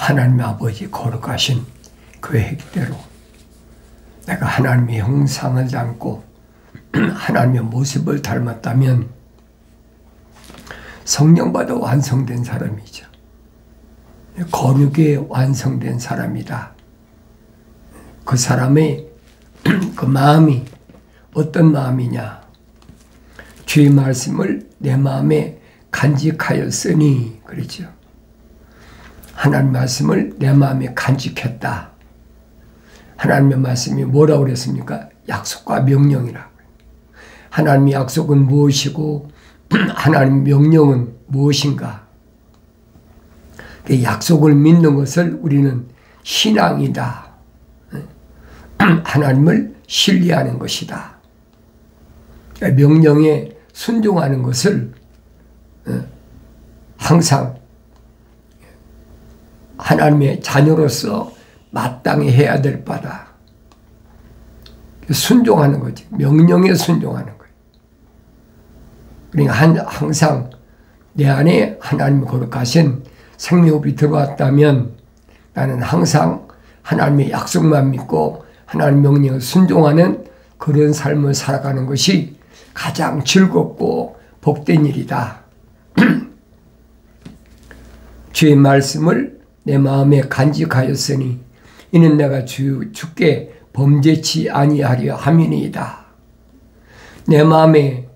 하나님 아버지 거룩하신 계획대로 내가 하나님의 형상을 닮고 하나님의 모습을 닮았다면 성령받아 완성된 사람이죠. 거룩에 완성된 사람이다. 그 사람의 그 마음이 어떤 마음이냐? 주의 말씀을 내 마음에 간직하였으니, 그렇죠. 하나님 말씀을 내 마음에 간직했다. 하나님의 말씀이 뭐라고 그랬습니까? 약속과 명령이라고. 하나님의 약속은 무엇이고 하나님의 명령은 무엇인가? 약속을 믿는 것을 우리는 신앙이다. 하나님을 신뢰하는 것이다. 명령에 순종하는 것을 항상 하나님의 자녀로서 마땅히 해야 될 바다. 순종하는 거지. 명령에 순종하는 거예요. 그러니까 항상 내 안에 하나님의 거룩하신 생명이 들어왔다면 나는 항상 하나님의 약속만 믿고 하나님의 명령에 순종하는 그런 삶을 살아가는 것이 가장 즐겁고 복된 일이다. 주의 말씀을 내 마음에 간직하였으니 이는 내가 주께 범죄치 아니하려 함이니이다. 내 마음에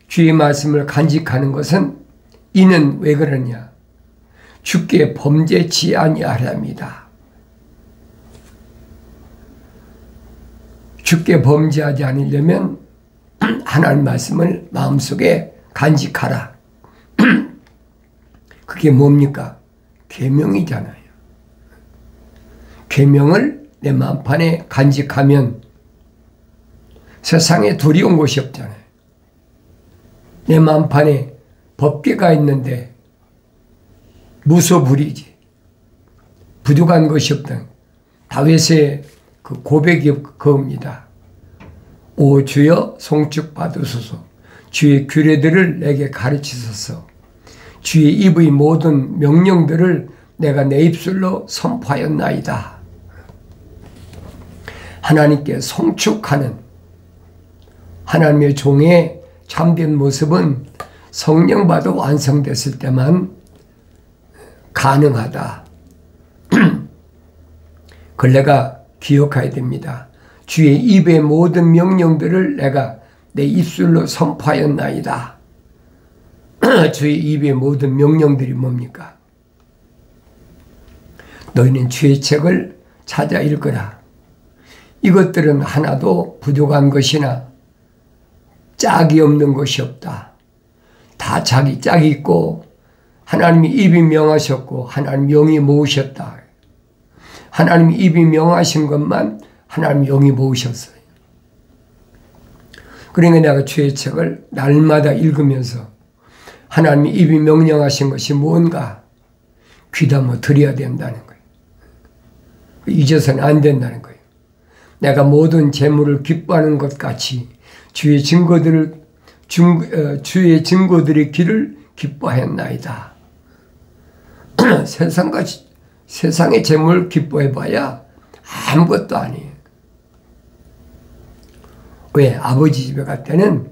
주의 말씀을 간직하는 것은 이는 왜 그러냐? 주께 범죄치 아니하려 함이다. 주께 범죄하지 않으려면 하나님 말씀을 마음속에 간직하라. 그게 뭡니까? 계명이잖아요. 계명을 내 마음판에 간직하면 세상에 두려운 것이 없잖아요. 내 마음판에 법궤가 있는데 무소불위지. 부족한 것이 없다. 다윗의 그 고백이 그겁니다. 오 주여 송축 받으소서. 주의 규례들을 내게 가르치소서. 주의 입의 모든 명령들을 내가 내 입술로 선포하였나이다. 하나님께 송축하는 하나님의 종의 참된 모습은 성령받아 완성됐을 때만 가능하다. 그걸 내가 기억해야 됩니다. 주의 입의 모든 명령들을 내가 내 입술로 선포하였나이다. 주의 입의 모든 명령들이 뭡니까? 너희는 주의 책을 찾아 읽으라. 이것들은 하나도 부족한 것이나 짝이 없는 것이 없다. 다 자기 짝이 있고 하나님이 입이 명하셨고 하나님 영이 모으셨다. 하나님이 입이 명하신 것만 하나님 영이 모으셨어요. 그러니까 내가 주의 책을 날마다 읽으면서 하나님이 입이 명령하신 것이 뭔가 귀담아 들어야 된다는 거예요. 잊어서는 안 된다는 거예요. 내가 모든 재물을 기뻐하는 것 같이 주의 증거들의 길을 기뻐했나이다. 세상의 재물 기뻐해봐야 아무것도 아니에요. 왜? 아버지 집에 갈 때는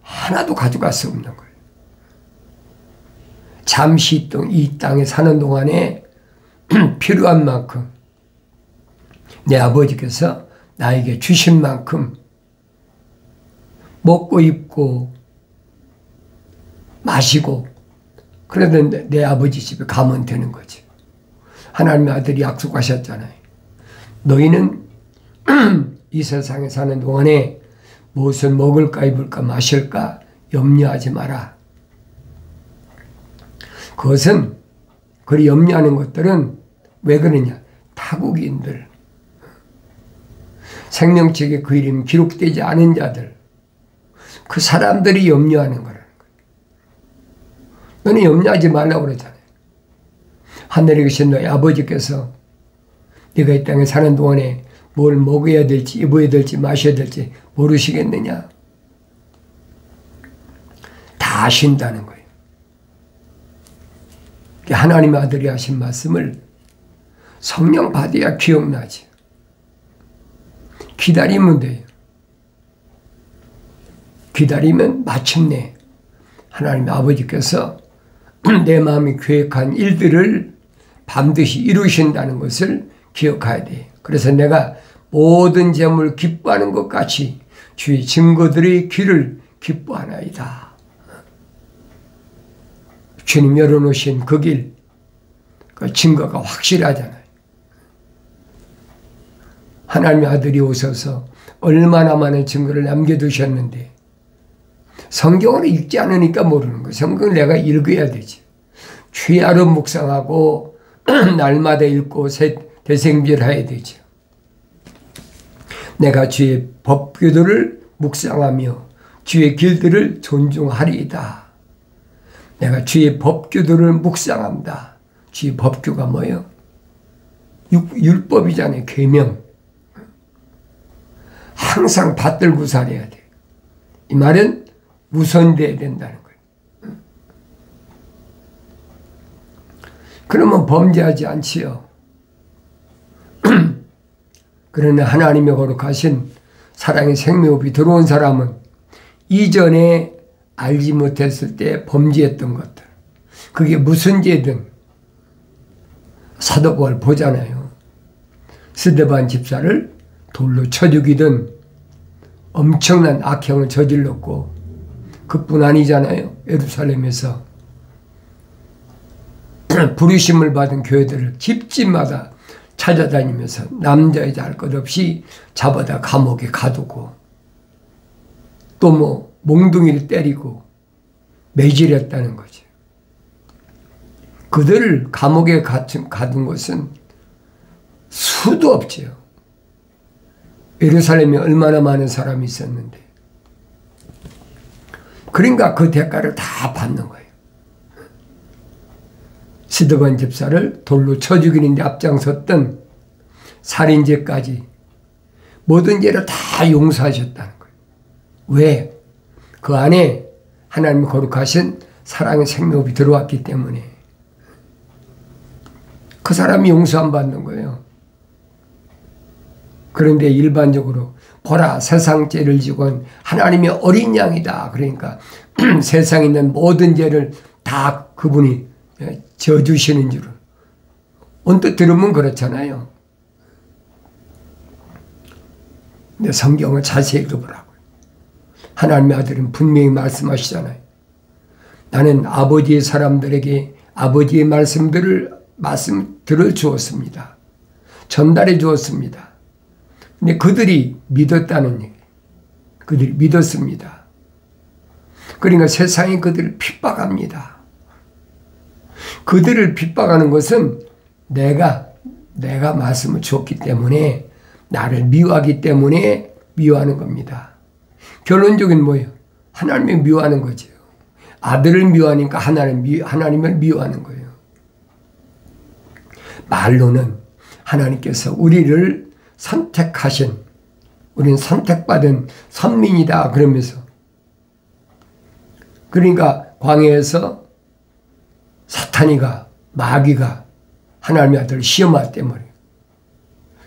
하나도 가져갈 수 없는 거예요. 잠시 이 땅에 사는 동안에 필요한 만큼 내 아버지께서 나에게 주신 만큼 먹고 입고 마시고 그러던 내 아버지 집에 가면 되는 거지. 하나님의 아들이 약속하셨잖아요. 너희는 이 세상에 사는 동안에 무엇을 먹을까 입을까 마실까 염려하지 마라. 그것은 그리 염려하는 것들은 왜 그러냐? 타국인들, 생명책에 그 이름이 기록되지 않은 자들, 그 사람들이 염려하는 거라는 거예요. 너는 염려하지 말라고 그러잖아요. 하늘에 계신 너희 아버지께서 네가 이 땅에 사는 동안에 뭘 먹어야 될지 입어야 될지 마셔야 될지 모르시겠느냐? 다 아신다는 거예요. 하나님의 아들이 하신 말씀을 성령 받아야 기억나지. 기다리면 돼요. 기다리면 마침내 하나님 아버지께서 내 마음이 계획한 일들을 반드시 이루신다는 것을 기억해야 돼요. 그래서 내가 모든 재물 기뻐하는 것 같이 주의 증거들의 길을 기뻐하나이다. 주님 열어놓으신 그 길, 그 증거가 확실하잖아요. 하나님의 아들이 오셔서 얼마나 많은 증거를 남겨두셨는데 성경을 읽지 않으니까 모르는 거예요. 성경을 내가 읽어야 되지. 취하로 묵상하고 날마다 읽고 대생별해야 되죠. 내가 주의 법규들을 묵상하며 주의 길들을 존중하리이다. 내가 주의 법규들을 묵상합니다. 주의 법규가 뭐예요? 율법이잖아요. 계명. 항상 받들고 살아야 돼. 이 말은 우선돼야 된다는 거예요. 그러면 범죄하지 않지요. 그러나 하나님의 거룩하신 사랑의 생명호흡이 들어온 사람은 이전에 알지 못했을 때 범죄했던 것들, 그게 무슨 죄든 사도바울 보잖아요. 스데반 집사를 돌로 쳐 죽이던 엄청난 악행을 저질렀고, 그뿐 아니잖아요. 예루살렘에서 부르심을 받은 교회들을 집집마다 찾아다니면서 남자 여자 할 것 없이 잡아다 감옥에 가두고, 또 뭐 몽둥이를 때리고 매질했다는 거죠. 그들을 감옥에 가둔 것은 수도 없지요. 예루살렘에 얼마나 많은 사람이 있었는데. 그러니까 그 대가를 다 받는 거예요. 스데반 집사를 돌로 쳐 죽이는 데 앞장섰던 살인죄까지 모든 죄를 다 용서하셨다는 거예요. 왜? 그 안에 하나님 거룩하신 사랑의 생명이 들어왔기 때문에. 그 사람이 용서 안 받는 거예요. 그런데 일반적으로 보라, 세상 죄를 지고 하나님의 어린 양이다. 그러니까 세상에 있는 모든 죄를 다 그분이 져주시는 줄을 언뜻 들으면 그렇잖아요. 근데 성경을 자세히 읽어보라고요. 하나님의 아들은 분명히 말씀하시잖아요. 나는 아버지의 사람들에게 아버지의 말씀 들어주었습니다. 전달해 주었습니다. 근데 그들이 믿었다는 얘기. 그들이 믿었습니다. 그러니까 세상이 그들을 핍박합니다. 그들을 핍박하는 것은 내가 말씀을 주었기 때문에, 나를 미워하기 때문에 미워하는 겁니다. 결론적인 뭐예요? 하나님을 미워하는 거죠. 아들을 미워하니까 하나님을 미워하는 거예요. 말로는 하나님께서 우리를 선택하신, 우리는 선택받은 선민이다 그러면서, 그러니까 광야에서 사탄이가, 마귀가 하나님의 아들을 시험할 때 말이에요.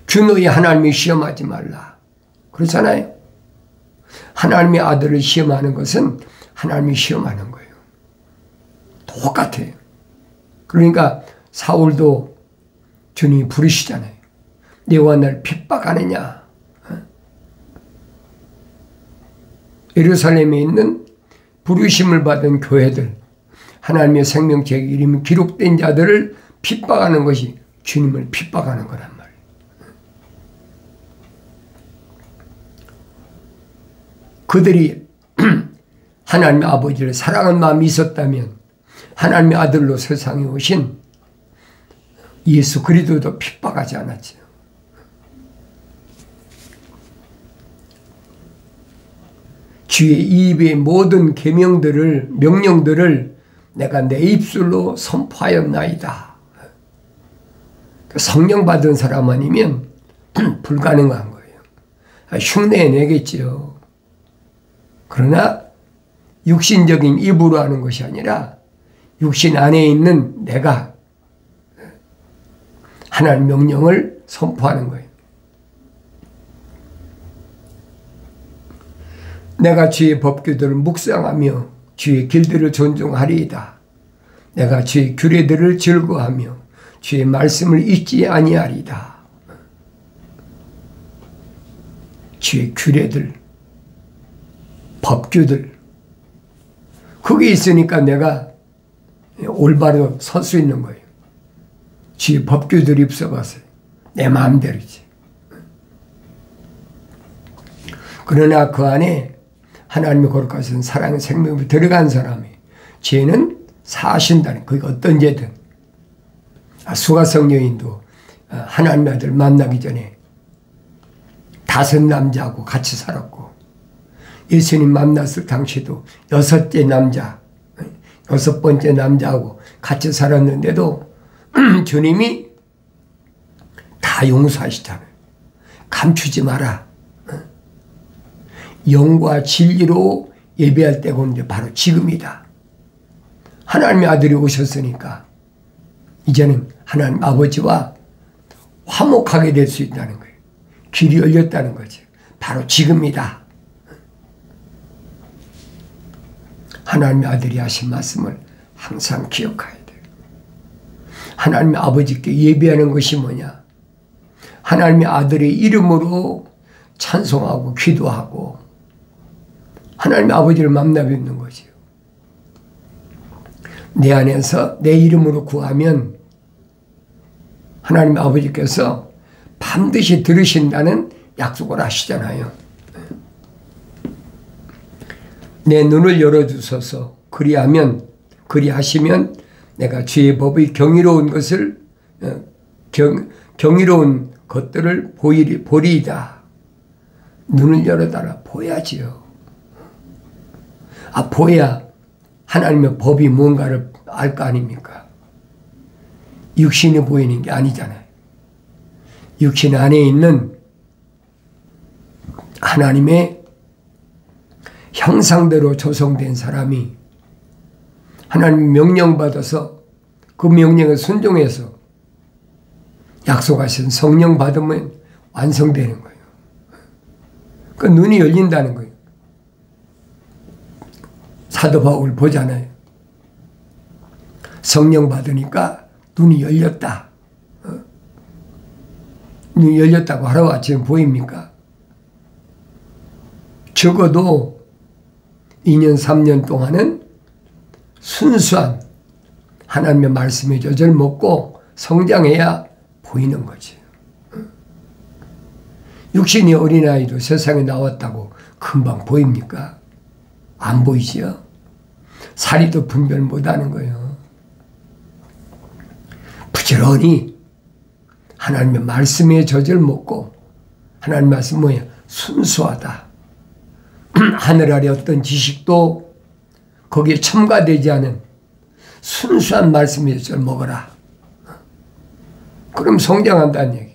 주너희 하나님이 시험하지 말라 그렇잖아요. 하나님의 아들을 시험하는 것은 하나님이 시험하는 거예요. 똑같아요. 그러니까 사울도 주님이 부르시잖아요. 네가 나를 핍박하느냐. 예루살렘에 있는 부르심을 받은 교회들, 하나님의 생명책 이름이 기록된 자들을 핍박하는 것이 주님을 핍박하는 거란 말이에요. 그들이 하나님의 아버지를 사랑하는 마음이 있었다면 하나님의 아들로 세상에 오신 예수 그리스도도 핍박하지 않았죠. 주의 입의 모든 명령들을 내가 내 입술로 선포하였나이다. 성령 받은 사람 아니면 불가능한 거예요. 흉내내겠지요. 그러나 육신적인 입으로 하는 것이 아니라 육신 안에 있는 내가 하나님 명령을 선포하는 거예요. 내가 주의 법규들을 묵상하며 주의 길들을 존중하리이다. 내가 주의 규례들을 즐거워하며 주의 말씀을 잊지 아니하리이다. 주의 규례들, 법규들, 그게 있으니까 내가 올바로 설 수 있는 거예요. 주의 법규들이 입서가서 내 마음대로지. 그러나 그 안에 하나님의 거룩하신 사랑의 생명이 들어간 사람이 죄는 사신다는, 그게 어떤 죄든. 수가성 여인도 하나님의 아들 만나기 전에 5 남자하고 같이 살았고, 예수님 만났을 당시도 6째 남자, 6번째 남자하고 같이 살았는데도 주님이 다 용서하시잖아요. 감추지 마라. 영과 진리로 예배할 때가 오는데 바로 지금이다. 하나님의 아들이 오셨으니까 이제는 하나님 아버지와 화목하게 될 수 있다는 거예요. 길이 열렸다는 거죠. 바로 지금이다. 하나님의 아들이 하신 말씀을 항상 기억해야 돼요. 하나님의 아버지께 예배하는 것이 뭐냐? 하나님의 아들의 이름으로 찬송하고 기도하고 하나님의 아버지를 만나 뵙는 거지요. 내 안에서 내 이름으로 구하면 하나님의 아버지께서 반드시 들으신다는 약속을 하시잖아요. 내 눈을 열어주소서. 그리하시면 내가 주의 법의 경이로운 것을 경이로운 것들을 보리이다. 눈을 열어달라. 보야지요. 보야 하나님의 법이 뭔가를 알 거 아닙니까? 육신이 보이는 게 아니잖아요. 육신 안에 있는 하나님의 형상대로 조성된 사람이 하나님 명령받아서 그 명령에 순종해서 약속하신 성령 받으면 완성되는 거예요. 그 눈이 열린다는 거예요. 사도 바울 보잖아요. 성령 받으니까 눈이 열렸다. 눈이 열렸다고 하루가 지금 보입니까? 적어도 2년 3년 동안은 순수한 하나님의 말씀의 젖을 먹고 성장해야 보이는 거지. 육신이 어린아이도 세상에 나왔다고 금방 보입니까? 안 보이지요? 사리도 분별 못하는 거예요. 부지런히 하나님의 말씀의 젖을 먹고, 하나님의 말씀 뭐야? 순수하다. 하늘 아래 어떤 지식도 거기에 첨가되지 않은 순수한 말씀의 젖을 먹어라. 그럼 성장한다는 얘기.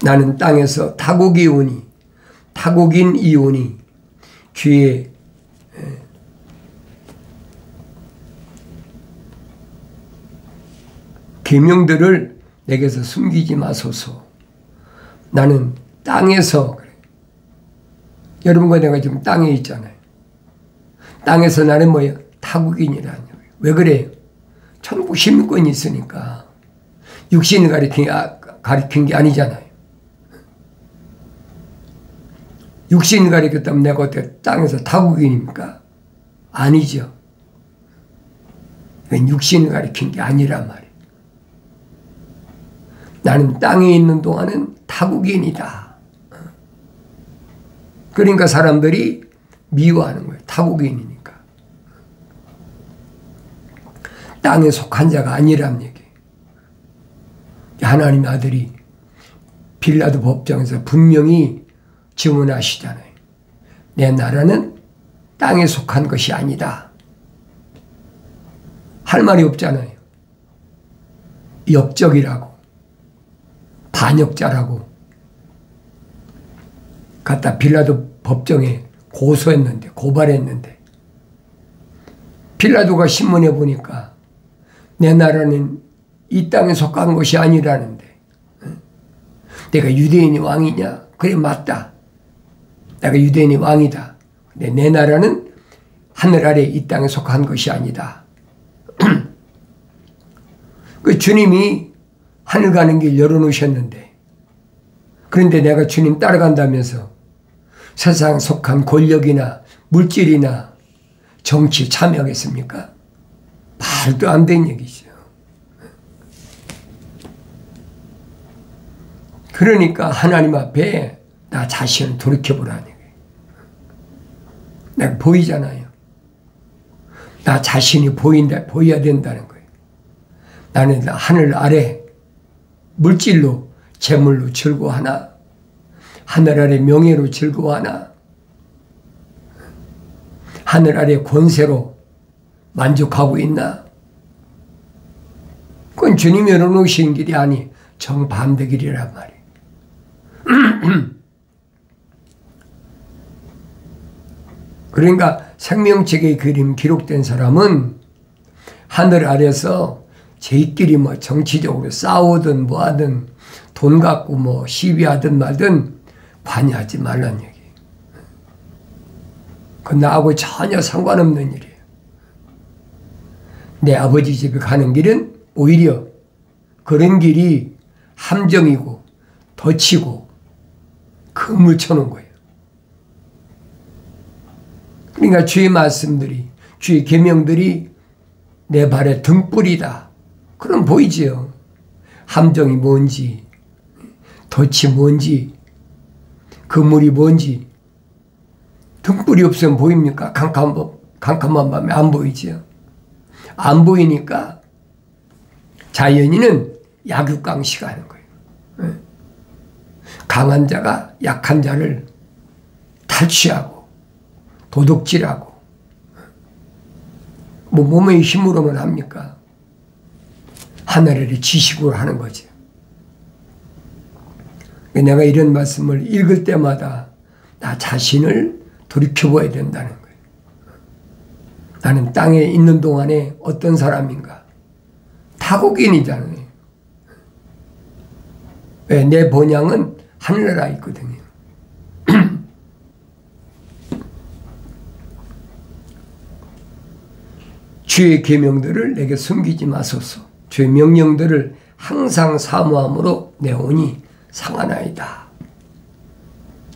나는 땅에서 타국인 이오니 주의 계명들을 내게서 숨기지 마소서. 나는 땅에서 그래. 여러분과 내가 지금 땅에 있잖아요. 땅에서 나는 뭐야? 타국인이라는 거예요. 왜 그래요? 천국 시민권이 있으니까. 육신이 가리킨 게 아니잖아요. 육신이 가리켰다면 내가 어떻게 땅에서 타국인입니까? 아니죠. 육신이 가리킨 게 아니란 말이에요. 나는 땅에 있는 동안은 타국인이다. 그러니까 사람들이 미워하는 거예요. 타국인이니까. 땅에 속한 자가 아니란 얘기예요. 하나님의 아들이 빌라도 법정에서 분명히 증언하시잖아요. 내 나라는 땅에 속한 것이 아니다. 할 말이 없잖아요. 역적이라고, 반역자라고 갖다 빌라도 법정에 고발했는데 빌라도가 신문에 보니까 내 나라는 이 땅에 속한 것이 아니라는데 내가 유대인이 왕이냐? 그래 맞다. 내가 유대인이 왕이다. 근데 내 나라는 하늘 아래 이 땅에 속한 것이 아니다. 그 주님이 하늘 가는 길 열어놓으셨는데 그런데 내가 주님 따라간다면서 세상 속한 권력이나 물질이나 정치에 참여하겠습니까? 말도 안 되는 얘기죠. 그러니까 하나님 앞에 나 자신을 돌이켜보라는 거예요. 내가 보이잖아요. 나 자신이 보여야 된다는 거예요. 나는 하늘 아래 물질로 재물로 즐거워하나 하늘 아래 명예로 즐거워하나 하늘 아래 권세로 만족하고 있나? 그건 주님이 열어놓으신 길이 아니 정반대 길이란 말이에요. 그러니까 생명책의 그림 기록된 사람은 하늘 아래서 저희끼리 뭐 정치적으로 싸우든 뭐하든 돈 갖고 뭐 시비하든 말든 관여하지 말란 얘기. 그건 나하고 전혀 상관없는 일이에요. 내 아버지 집에 가는 길은 오히려 그런 길이 함정이고 덫이고 금을 쳐놓은 거예요. 그러니까 주의 말씀들이 주의 계명들이 내 발의 등불이다. 그럼 보이지요. 함정이 뭔지 덫이 뭔지 그물이 뭔지 등불이 없으면 보입니까? 캄캄한 밤에 안 보이지요. 안 보이니까 자연인은 약육강식을 하는 거예요. 강한 자가 약한 자를 탈취하고 도둑질하고 뭐 몸의 힘으로만 합니까? 하늘의 지식으로 하는 거죠. 내가 이런 말씀을 읽을 때마다 나 자신을 돌이켜봐야 된다는 거예요. 나는 땅에 있는 동안에 어떤 사람인가? 타국인이잖아요. 왜? 내 본향은 하늘나라에 있거든요. 주의 계명들을 내게 숨기지 마소서. 주의 명령들을 항상 사모함으로 내 혼이 상하나이다.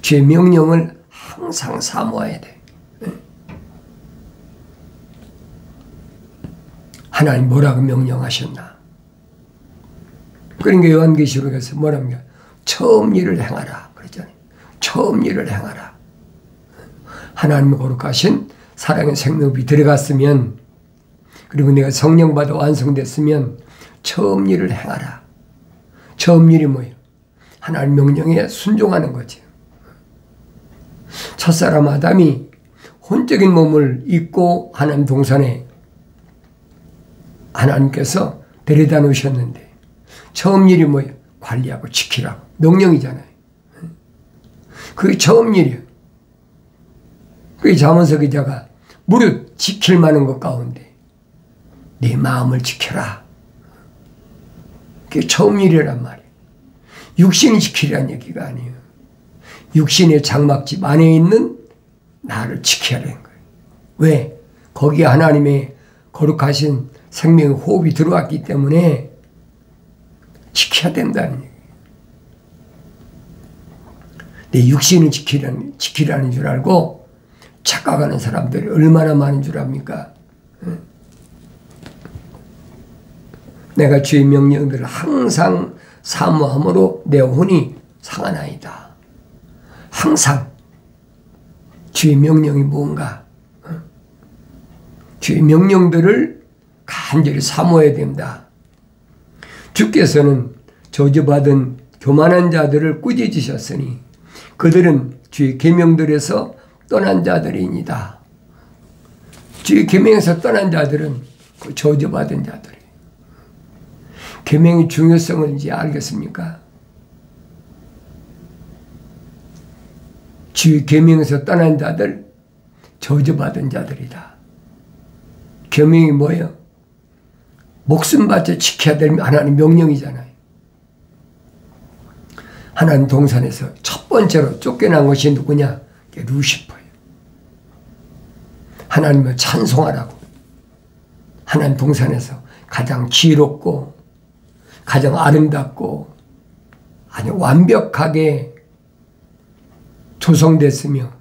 주의 명령을 항상 사모해야 돼. 하나님 뭐라고 명령하셨나? 그러니까 요한계시록에서 뭐랍니까? 처음 일을 행하라 그랬잖아요. 처음 일을 행하라. 하나님의 거룩하신 사랑의 생명이 들어갔으면 그리고 내가 성령 받아 완성됐으면 처음 일을 행하라. 처음 일이 뭐예요? 하나님 명령에 순종하는 거죠. 첫사람 아담이 혼적인 몸을 입고 하나님 동산에 하나님께서 데려다 놓으셨는데 처음 일이 뭐예요? 관리하고 지키라고. 명령이잖아요. 그게 처음 일이에요. 그게 잠언서 기자가 무릇 지킬 만한 것 가운데 네 마음을 지켜라. 그게 처음 일이란 말이에요. 육신이 지키라는 얘기가 아니에요. 육신의 장막집 안에 있는 나를 지켜야 되는 거예요. 왜? 거기에 하나님의 거룩하신 생명의 호흡이 들어왔기 때문에 지켜야 된다는 얘기예요. 내 육신을 지키라는 줄 알고 착각하는 사람들이 얼마나 많은 줄 압니까? 내가 주의 명령들을 항상 사모함으로 내 혼이 상하나이다. 항상 주의 명령이 뭔가 주의 명령들을 간절히 사모해야 된다. 주께서는 저주받은 교만한 자들을 꾸짖으셨으니 그들은 주의 계명들에서 떠난 자들이니이다. 주의 계명에서 떠난 자들은 그 저주받은 자들이에요. 계명의 중요성을 이제 알겠습니까? 주의 계명에서 떠난 자들, 저주받은 자들이다. 계명이 뭐예요? 목숨 바쳐 지켜야 될 하나님 명령이잖아요. 하나님 동산에서 첫 번째로 쫓겨난 것이 누구냐? 루시퍼예요. 하나님을 찬송하라고. 하나님 동산에서 가장 지혜롭고 가장 아름답고 아주 완벽하게 조성됐으며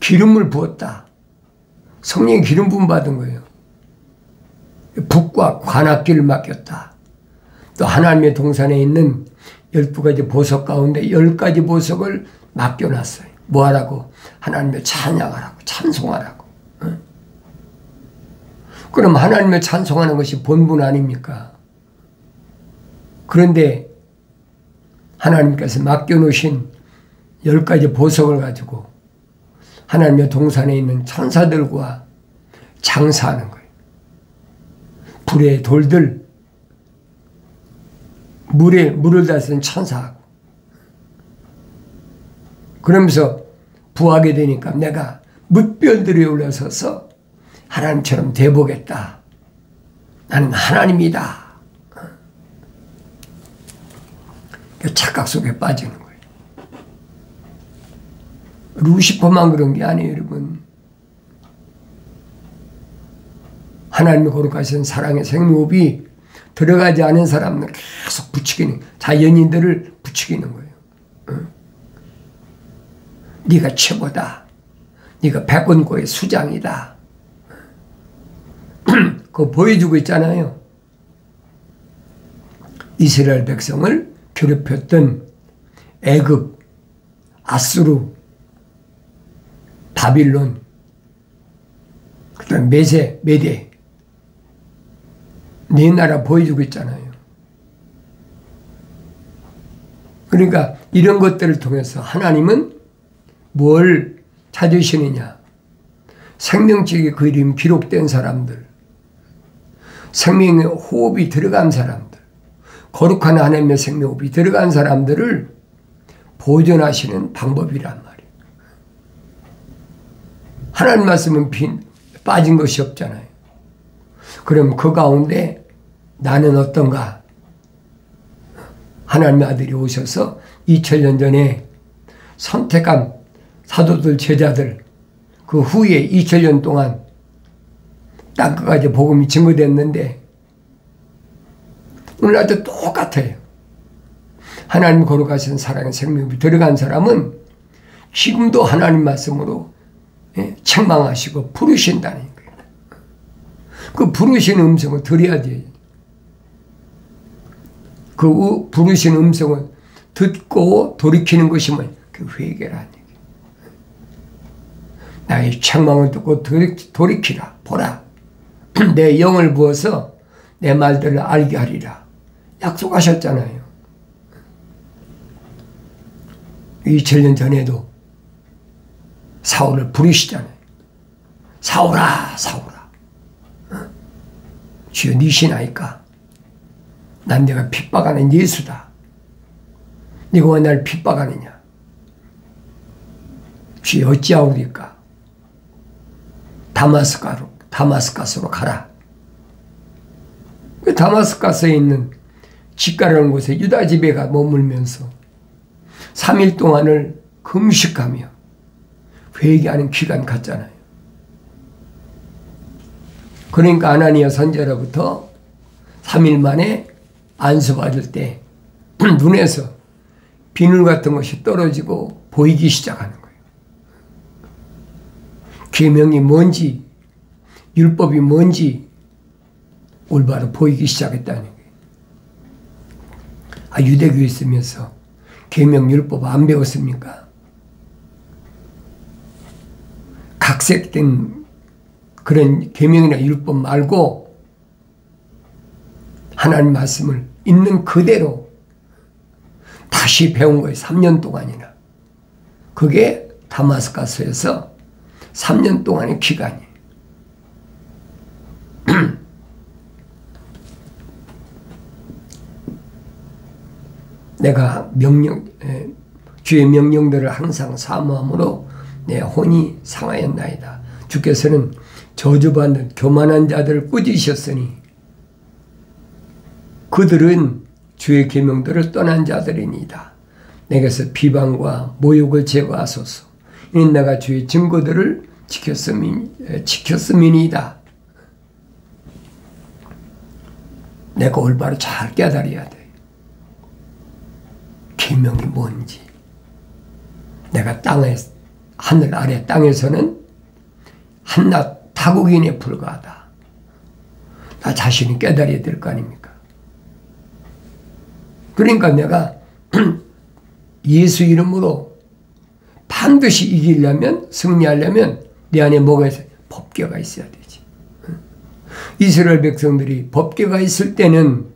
기름을 부었다. 성령의 기름 부음 받은 거예요. 북과 관악기를 맡겼다. 또 하나님의 동산에 있는 12가지 보석 가운데 10가지 보석을 맡겨놨어요. 뭐하라고? 하나님을 찬양하라고, 찬송하라고. 그럼 하나님을 찬송하는 것이 본분 아닙니까? 그런데 하나님께서 맡겨놓으신 10가지 보석을 가지고 하나님의 동산에 있는 천사들과 장사하는 거예요. 불의 돌들, 물을 다스리는 천사하고. 그러면서 부하게 되니까 내가 뭇별들이 올라서서 하나님처럼 돼보겠다. 나는 하나님이다. 착각 속에 빠지는 거예요. 루시퍼만 그런 게 아니에요, 여러분. 하나님의 거룩하신 사랑의 생명호흡이 들어가지 않은 사람은 계속 부추기는, 자연인들을 부추기는 거예요. 네가 최고다. 네가 백원고의 수장이다. 그거 보여주고 있잖아요. 이스라엘 백성을 괴롭혔던 애굽, 아수르, 바빌론, 그다음 메대, 네 나라 보여주고 있잖아요. 그러니까 이런 것들을 통해서 하나님은 뭘 찾으시느냐? 생명책의 그 이름 기록된 사람들, 생명의 호흡이 들어간 사람들, 거룩한 하나님의 생명호흡이 들어간 사람들을 보존하시는 방법이란 말이에요. 하나님 말씀은 빠진 것이 없잖아요. 그럼 그 가운데 나는 어떤가? 하나님의 아들이 오셔서 2000년 전에 선택한 사도들, 제자들, 그 후에 2000년 동안 땅끝까지 복음이 증거됐는데 오늘날도 똑같아요. 하나님 거룩하신 사랑의 생명이 들어간 사람은 지금도 하나님 말씀으로 책망하시고 부르신다는 거예요. 그 부르신 음성을 들어야지. 그 부르신 음성을 듣고 돌이키는 것이 뭐예요? 그 회개라는 얘기예요. 나의 책망을 듣고 돌이키라. 보라. 내 영을 부어서 내 말들을 알게 하리라. 약속하셨잖아요. 2000년 전에도 사울을 부르시잖아요. 사울아, 사울아. 주여 니시나이까? 난 내가 핍박하는 예수다. 네가 왜 나를 핍박하느냐? 주여 어찌하오리까? 다마스카스로 가라. 다마스카스에 있는 집가라는 곳에 유다 지배가 머물면서 3일 동안을 금식하며 회개하는 기간 갔잖아요. 그러니까 아나니아 선지자로부터 3일 만에 안수받을 때 눈에서 비늘 같은 것이 떨어지고 보이기 시작하는 거예요. 계명이 뭔지, 율법이 뭔지 올바로 보이기 시작했다는 거예요. 아, 유대교에 있으면서 계명 율법 안 배웠습니까? 각색된 그런 계명이나 율법 말고 하나님 말씀을 있는 그대로 다시 배운 거예요. 3년 동안이나. 그게 다마스커스에서 3년 동안의 기간이에요. 내가 주의 명령들을 항상 사모함으로 내 혼이 상하였나이다. 주께서는 저주받는 교만한 자들을 꾸짖으셨으니 그들은 주의 계명들을 떠난 자들이니이다. 내게서 비방과 모욕을 제거하소서. 이는 내가 주의 증거들을 지켰음이니이다. 내가 올바로 잘 깨달아야 돼. 계명이 뭔지. 내가 하늘 아래 땅에서는 한낱 타국인에 불과하다. 나 자신이 깨달아야 될 거 아닙니까? 그러니까 내가 예수 이름으로 반드시 이기려면, 승리하려면 내 안에 뭐가 있어요? 법궤가 있어야 되지. 이스라엘 백성들이 법궤가 있을 때는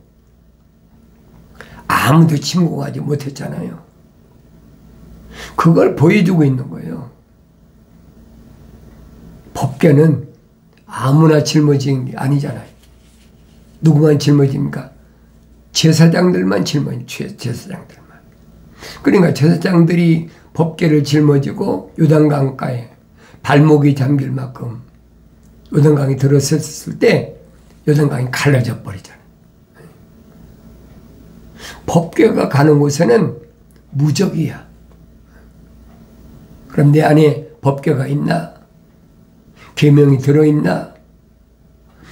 아무도 침공하지 못했잖아요. 그걸 보여주고 있는 거예요. 법궤는 아무나 짊어지는 게 아니잖아요. 누구만 짊어집니까? 제사장들만 제사장들만. 그러니까 제사장들이 법궤를 짊어지고 요단강가에 발목이 잠길 만큼 요단강이 들어섰을 때 요단강이 갈라져 버리잖아요. 법궤가 가는 곳에는 무적이야. 그럼 내 안에 법궤가 있나? 계명이 들어있나?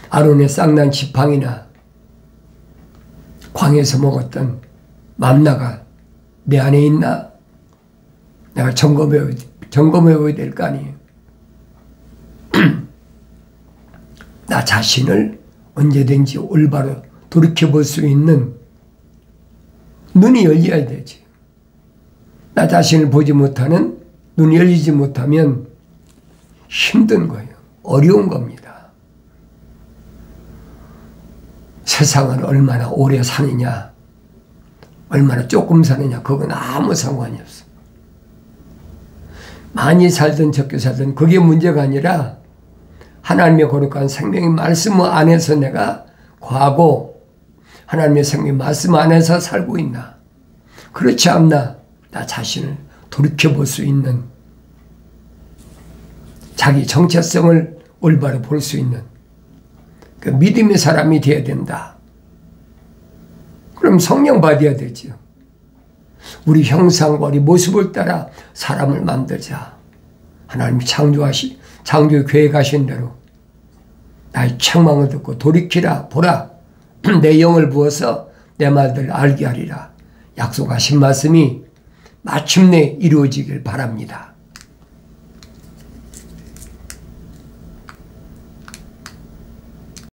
아론의 쌍난 지팡이나 광에서 먹었던 맘나가 내 안에 있나? 내가 점검해봐야 될 거 아니에요. 나 자신을 언제든지 올바로 돌이켜볼 수 있는 눈이 열려야 되지. 나 자신을 보지 못하는, 눈이 열리지 못하면 힘든 거예요. 어려운 겁니다. 세상을 얼마나 오래 사느냐, 얼마나 조금 사느냐, 그건 아무 상관이 없어. 많이 살든 적게 살든 그게 문제가 아니라 하나님의 거룩한 생명의 말씀 안에서 내가 거하고 하나님의 생명의 말씀 안에서 살고 있나, 그렇지 않나, 나 자신을 돌이켜볼 수 있는, 자기 정체성을 올바로 볼 수 있는 그 믿음의 사람이 되어야 된다. 그럼 성령 받아야 되죠. 우리 형상과 우리 모습을 따라 사람을 만들자. 하나님이 창조 계획하신 대로 나의 책망을 듣고 돌이키라, 보라. 내 영을 부어서 내 말들을 알게 하리라. 약속하신 말씀이 마침내 이루어지길 바랍니다.